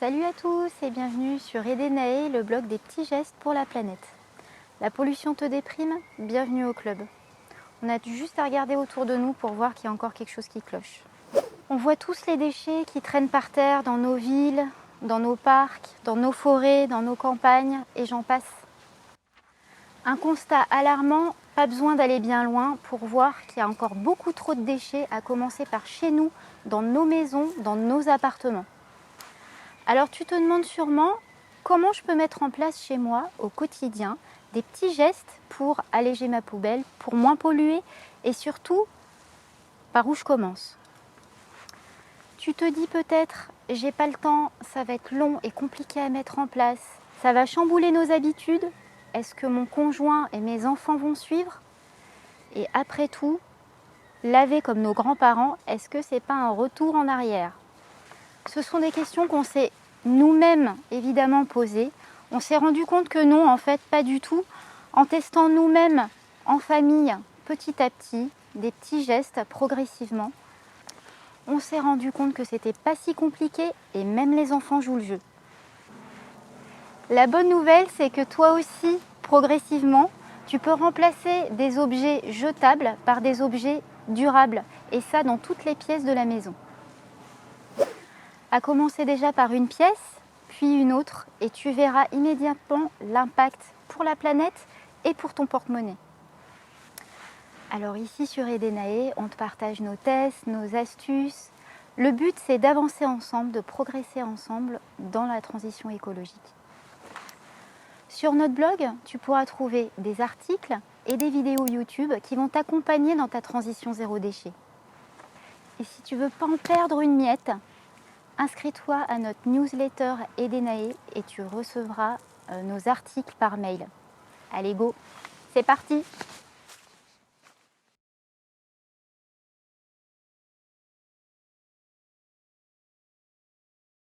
Salut à tous et bienvenue sur Edenae, le blog des petits gestes pour la planète. La pollution te déprime? Bienvenue au club. On a juste à regarder autour de nous pour voir qu'il y a encore quelque chose qui cloche. On voit tous les déchets qui traînent par terre dans nos villes, dans nos parcs, dans nos forêts, dans nos campagnes et j'en passe. Un constat alarmant, pas besoin d'aller bien loin pour voir qu'il y a encore beaucoup trop de déchets, à commencer par chez nous, dans nos maisons, dans nos appartements. Alors tu te demandes sûrement comment je peux mettre en place chez moi au quotidien des petits gestes pour alléger ma poubelle, pour moins polluer et surtout par où je commence. Tu te dis peut-être j'ai pas le temps, ça va être long et compliqué à mettre en place, ça va chambouler nos habitudes, est-ce que mon conjoint et mes enfants vont suivre? Et après tout, laver comme nos grands-parents, est-ce que c'est pas un retour en arrière? Ce sont des questions qu'on s'est nous-mêmes évidemment posées. On s'est rendu compte que non, en fait, pas du tout. En testant nous-mêmes en famille, petit à petit, des petits gestes progressivement, on s'est rendu compte que c'était pas si compliqué et même les enfants jouent le jeu. La bonne nouvelle, c'est que toi aussi, progressivement, tu peux remplacer des objets jetables par des objets durables et ça dans toutes les pièces de la maison. À commencer déjà par une pièce, puis une autre, et tu verras immédiatement l'impact pour la planète et pour ton porte-monnaie. Alors ici sur Edenae, on te partage nos tests, nos astuces. Le but, c'est d'avancer ensemble, de progresser ensemble dans la transition écologique. Sur notre blog, tu pourras trouver des articles et des vidéos YouTube qui vont t'accompagner dans ta transition zéro déchet. Et si tu veux pas en perdre une miette, inscris-toi à notre newsletter Edenae et tu recevras nos articles par mail. Allez go, c'est parti!